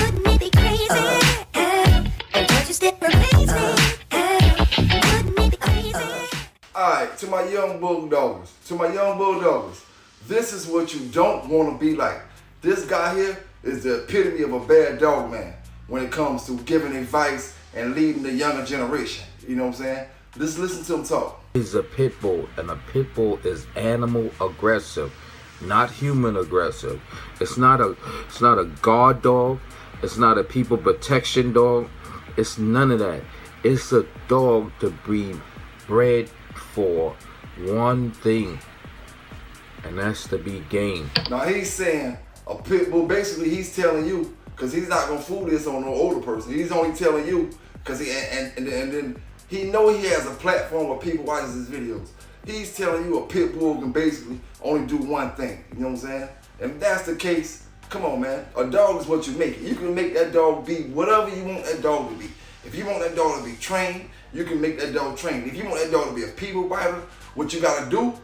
Wouldn't it be crazy? And don't you still amaze me? Wouldn't it be crazy? Alright, to my young bulldoggers, this is what you don't want to be like. This guy here is the epitome of a bad dog man when it comes to giving advice and leading the younger generation. You know what I'm saying? Just listen to him talk. He's a pit bull, and a pit bull is animal aggressive, not human aggressive. It's not a guard dog. It's not a people protection dog. It's none of that. It's a dog to be bred for one thing, and that's to be game. Now he's saying a pit bull, basically he's telling you, because he's not gonna fool this on no older person. He's only telling you because and then he know he has a platform where people watches his videos. He's telling you a pit bull can basically only do one thing. You know what I'm saying? And if that's the case, come on, man. A dog is what you make it. You can make that dog be whatever you want that dog to be. If you want that dog to be trained, you can make that dog trained. If you want that dog to be a people biter, what you gotta do,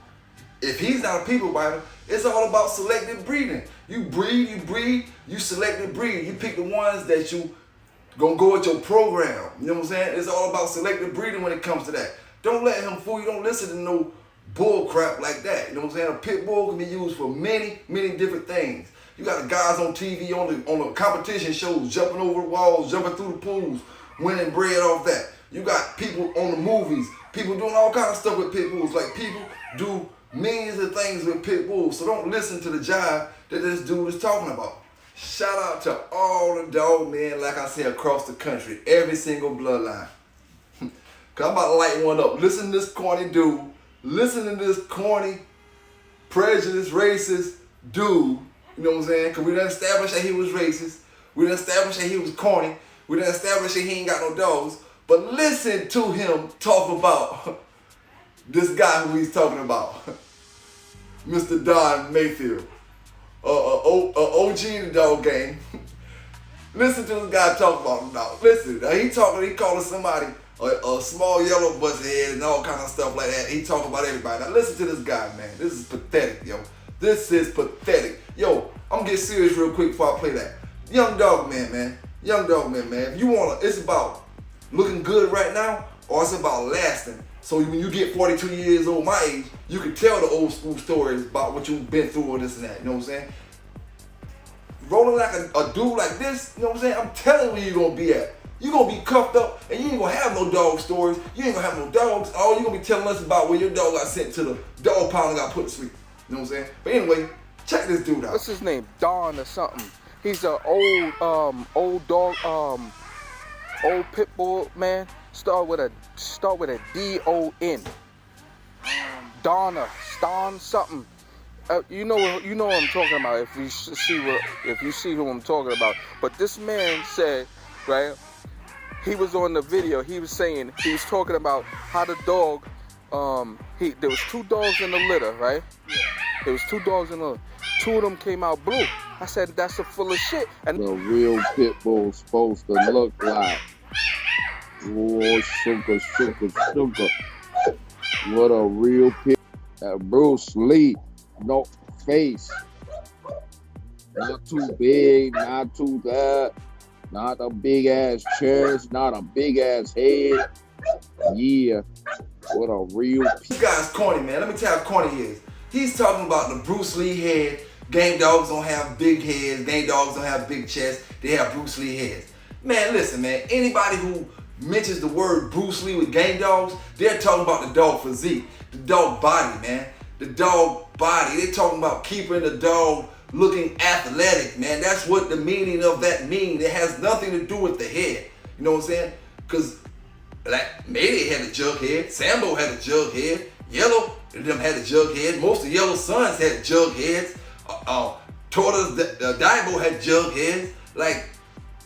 if he's not a people biter, it's all about selective breeding. You breed, you selective breed. You pick the ones that you gonna go with your program. You know what I'm saying? It's all about selective breeding when it comes to that. Don't let him fool you. Don't listen to no bull crap like that. You know what I'm saying? A pit bull can be used for many different things. You got the guys on TV on the competition shows jumping over the walls, jumping through the pools, winning bread off that. You got people on the movies, people doing all kinds of stuff with pit bulls. Like people do millions of things with pit bulls. So don't listen to the jive that this dude is talking about. Shout out to all the dog men, like I said, across the country, every single bloodline. Cause I'm about to light one up. Listen to this corny dude. Listen to this corny, prejudiced, racist dude. You know what I'm saying? Cause we done established that he was racist. We done established that he was corny. We done established that he ain't got no dogs. But listen to him talk about this guy who he's talking about. Mr. Don Mayfield. OG in the dog game. Listen to this guy talk about him now. Listen, he calling somebody a small yellow bus head and all kind of stuff like that. He talking about everybody. Now listen to this guy, man. This is pathetic, yo. This is pathetic. Yo, I'm gonna get serious real quick before I play that. Young dog man, man. Young dog man, man. If you wanna, it's about looking good right now, or it's about lasting. So when you get 42 years old, my age, you can tell the old school stories about what you've been through or this and that. You know what I'm saying? Rolling like a dude like this, you know what I'm saying? I'm telling you where you're gonna be at. You're gonna be cuffed up and you ain't gonna have no dog stories. You ain't gonna have no dogs. All you're gonna be telling us about where your dog got sent to the dog pound and got put to sleep. You know what I'm saying? But anyway, check this dude out. What's his name? Don or something. He's an old dog, old pit bull man. Start with a D-O-N. Don something. You know what I'm talking about if you see who I'm talking about. But this man said, right? He was on the video. He was talking about how the dog. There was 2 dogs in the litter, right? Yeah. There was 2 dogs in the litter. 2 of them came out blue. I said that's a full of shit. And the real pit bull's supposed to look like. Oh, sugar. What a real pit. Bruce Lee, no face. Not too big, not too that. Not a big ass chest, not a big ass head. Yeah, what a real pit. This guy's corny, man. Let me tell you how corny he is. He's talking about the Bruce Lee head. Game dogs don't have big heads. Game dogs don't have big chests. They have Bruce Lee heads. Man, listen, man. Anybody who mentions the word Bruce Lee with game dogs, they're talking about the dog physique, the dog body, man. The dog body. They're talking about keeping the dog looking athletic, man. That's what the meaning of that means. It has nothing to do with the head. You know what I'm saying? Because like Mayday had a jug head, Sambo had a jug head, Yellow them had a jug head. Most of Yellow's sons had jug heads. Tortoise, Daibo had jug heads. Like,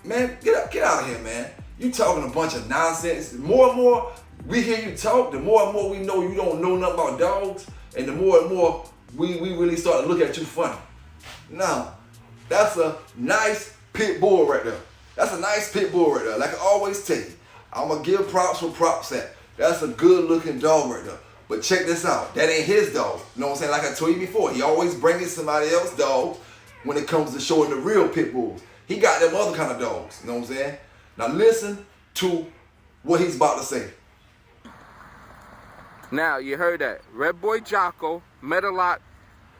man, get out of here, man. You talking a bunch of nonsense. The more and more we hear you talk, the more and more we know you don't know nothing about dogs, and the more and more we really start to look at you funny. Now, that's a nice pit bull right there. That's a nice pit bull right there. Like I always tell you, I'm going to give props for props at. That's a good looking dog right there. But check this out. That ain't his dog. You know what I'm saying? Like I told you before, he always bringing somebody else's dog when it comes to showing the real pit bulls. He got them other kind of dogs. You know what I'm saying? Now listen to what he's about to say. Now, you heard that. Red Boy Jocko, Metallock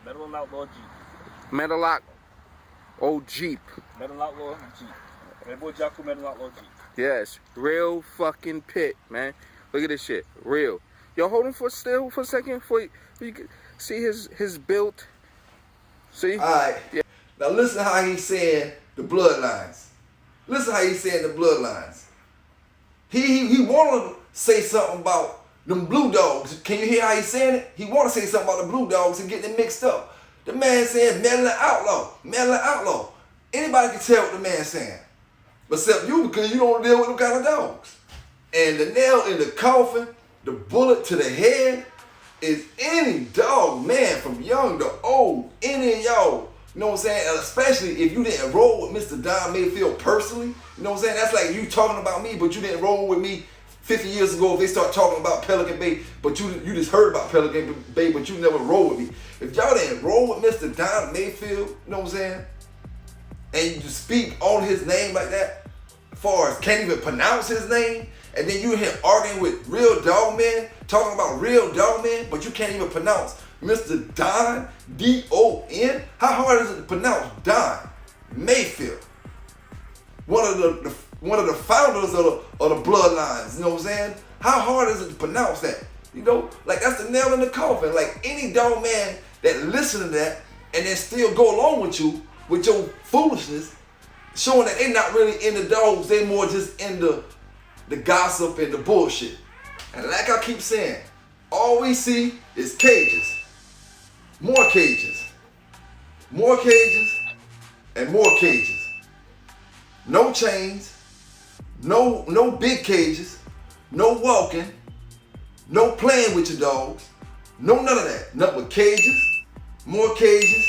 Outlaw Jeep. Metallock old Jeep. Metal Outlaw Jeep. Red Boy Jocko, Metal Outlaw Jeep. Yes, real fucking pit, man. Look at this shit, real. Yo, hold him for a second, for you can see his build. See? All right. Yeah. Now listen how he's saying the bloodlines. Listen how he's saying the bloodlines. He wanted to say something about them blue dogs. Can you hear how he's saying it? He want to say something about the blue dogs and get them mixed up. The man saying meddling outlaw, meddling outlaw. Anybody can tell what the man's saying, except you, because you don't deal with them kind of dogs. And the nail in the coffin, the bullet to the head, is any dog, man, from young to old, any of y'all. You know what I'm saying? And especially if you didn't roll with Mr. Don Mayfield personally. You know what I'm saying? That's like you talking about me, but you didn't roll with me 50 years ago if they start talking about Pelican Bay, but you just heard about Pelican Bay, but you never rolled with me. If y'all didn't roll with Mr. Don Mayfield, you know what I'm saying? And you just speak on his name like that, as far as can't even pronounce his name, and then you here arguing with real dog men, talking about real dog men, but you can't even pronounce Mr. Don, D-O-N? How hard is it to pronounce Don Mayfield? One of the founders of the bloodlines, you know what I'm saying? How hard is it to pronounce that? You know, like that's the nail in the coffin. Like any dog man that listen to that and then still go along with you with your foolishness, showing that they not really into dogs, they more just into the gossip and the bullshit. And like I keep saying, all we see is cages. More cages. More cages and more cages. No chains. No big cages. No walking. No playing with your dogs. No none of that. Nothing but cages, more cages,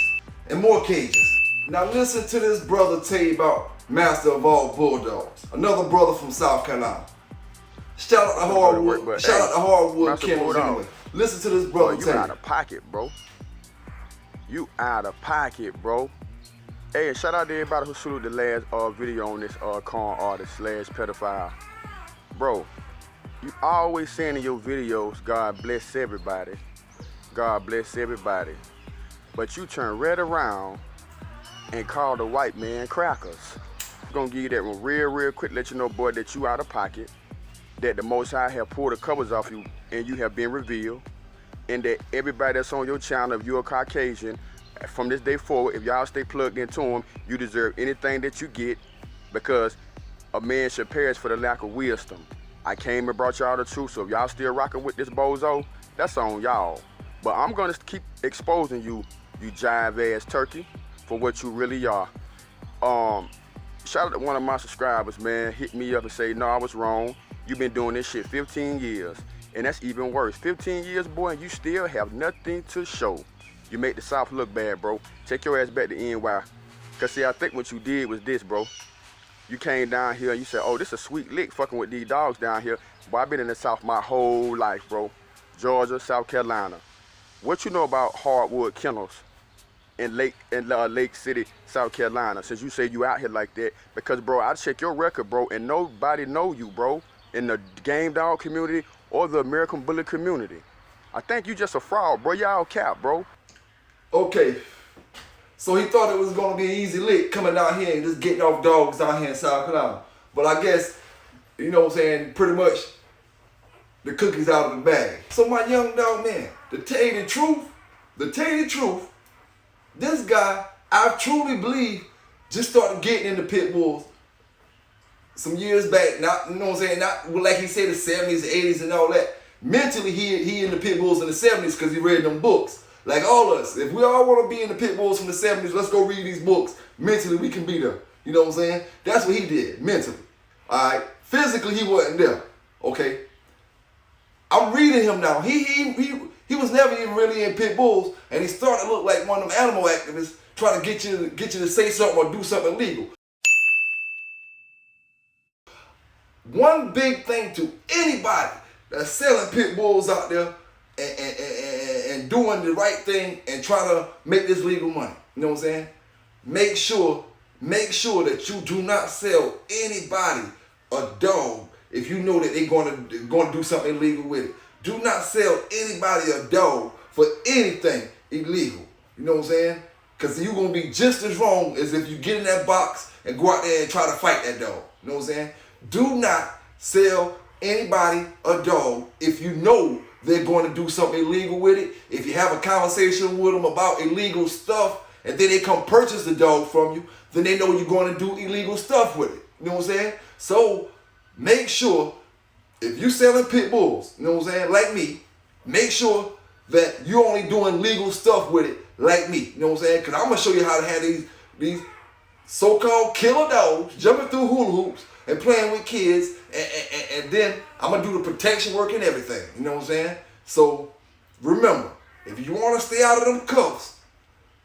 and more cages. Now listen to this brother tell you about Master of All Bulldogs. Another brother from South Carolina. Shout out to Hardwood. Shout out to Hardwood Kennels anyway. Listen to this brother tell you. You out of pocket, bro. You out of pocket, bro. Hey, shout out to everybody who shooted the last video on this con artist / pedophile. Bro, you always saying in your videos, God bless everybody. God bless everybody. But you turn right around and call the white man crackers. I'm gonna give you that one real quick, let you know, boy, that you out of pocket, that the Most High have pulled the covers off you and you have been revealed, and that everybody that's on your channel, if you're a Caucasian, from this day forward, if y'all stay plugged into them, you deserve anything that you get, because a man should perish for the lack of wisdom. I came and brought y'all the truth, so if y'all still rocking with this bozo, that's on y'all. But I'm gonna keep exposing you, you jive ass turkey, for what you really are. Shout out to one of my subscribers, man, hit me up and say, no, I was wrong. You've been doing this shit 15 years, and that's even worse. 15 years, boy, and you still have nothing to show. You make the South look bad, bro. Take your ass back to NY. Cause see, I think what you did was this, bro. You came down here and you said, oh, this is a sweet lick fucking with these dogs down here. Boy, I've been in the South my whole life, bro. Georgia, South Carolina. What you know about Hardwood Kennels in Lake City, South Carolina, since you say you out here like that? Because, bro, I check your record, bro, and nobody know you, bro, in the game dog community or the American Bully community. I think you just a fraud, bro. Y'all cap, bro. Okay, so he thought it was gonna be an easy lick coming down here and just getting off dogs down here in South Carolina. But I guess, you know what I'm saying, pretty much the cookie's out of the bag. So my young dog man, to tell you the truth, this guy, I truly believe, just started getting into pit bulls some years back. Not, you know what I'm saying, not like he said the 70s, 80s and all that. Mentally, he in the pit bulls in the 70s because he read them books. Like all of us, if we all want to be in the pit bulls from the 70s, let's go read these books. Mentally, we can be there. You know what I'm saying? That's what he did, mentally. All right? Physically, he wasn't there. Okay? I'm reading him now. He was never even really in pit bulls, and he started to look like one of them animal activists trying to get you to say something or do something illegal. One big thing to anybody that's selling pit bulls out there and doing the right thing and trying to make this legal money. You know what I'm saying? Make sure make sure that you do not sell anybody a dog if you know that they're going to do something illegal with it. Do not sell anybody a dog for anything illegal. You know what I'm saying? Because you're going to be just as wrong as if you get in that box and go out there and try to fight that dog. You know what I'm saying? Do not sell anybody a dog if you know they're going to do something illegal with it. If you have a conversation with them about illegal stuff and then they come purchase the dog from you, then they know you're going to do illegal stuff with it. You know what I'm saying? So make sure if you're selling pit bulls, you know what I'm saying, like me, make sure that you're only doing legal stuff with it like me. You know what I'm saying? Because I'm going to show you how to have these so-called killer dogs jumping through hula hoops and playing with kids, and then I'm going to do the protection work and everything. You know what I'm saying? So remember, if you want to stay out of them cuffs,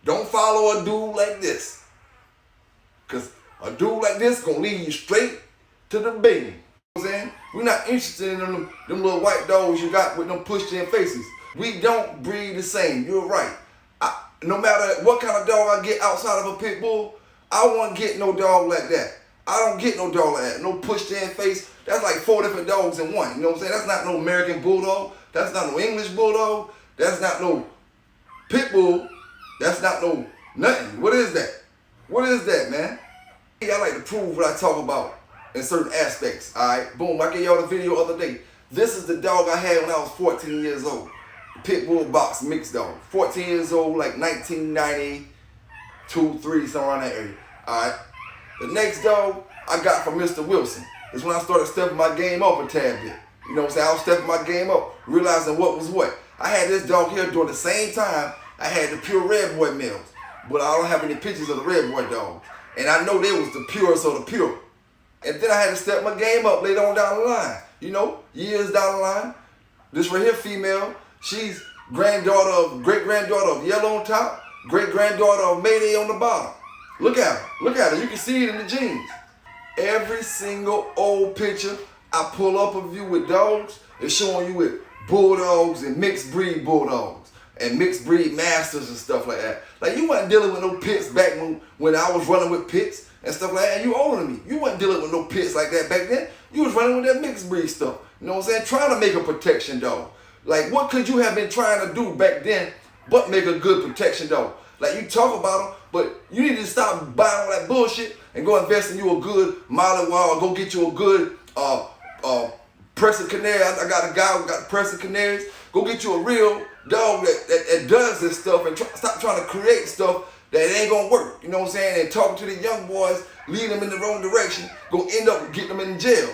don't follow a dude like this. Because a dude like this going to lead you straight to the beam. You know what I'm saying? We're not interested in them little white dogs you got with them pushed-in faces. We don't breed the same. You're right. No matter what kind of dog I get outside of a pit bull, I won't get no dog like that. I don't get no dog like that. No pushed-in face. That's like 4 different dogs in one. You know what I'm saying? That's not no American bulldog. That's not no English bulldog. That's not no pit bull. That's not no nothing. What is that? What is that, man? I like to prove what I talk about in certain aspects. All right, boom. I gave y'all the video the other day. This is the dog I had when I was 14 years old. Pit bull box mixed dog. 14 years old, like 1992, 3, somewhere around that area. All right. The next dog I got from Mr. Wilson. Is when I started stepping my game up a tad bit. You know what I'm saying? I was stepping my game up, realizing what was what. I had this dog here during the same time I had the pure red boy males. But I don't have any pictures of the red boy dogs. And I know they was the purest of the pure. And then I had to step my game up later on down the line. You know, years down the line. This right here, female, she's great-granddaughter of Yellow on top, great-granddaughter of Mayday on the bottom. Look at her. Look at her. You can see it in the genes. Every single old picture I pull up of you with dogs is showing you with bulldogs and mixed breed bulldogs and mixed breed masters and stuff like that. Like, you wasn't dealing with no pits back when I was running with pits and stuff like that, and you older than me. You wasn't dealing with no pits like that back then. You was running with that mixed breed stuff. You know what I'm saying? Trying to make a protection dog. Like, what could you have been trying to do back then but make a good protection dog? Like, you talk about them, but you need to stop buying all that bullshit and go invest in you a good Malinois or go get you a good Pressing Canary. I got a guy who got Pressing Canaries. Go get you a real dog that does this stuff and stop trying to create stuff that ain't gonna work. You know what I'm saying? And talking to the young boys, lead them in the wrong direction, go end up getting them in jail.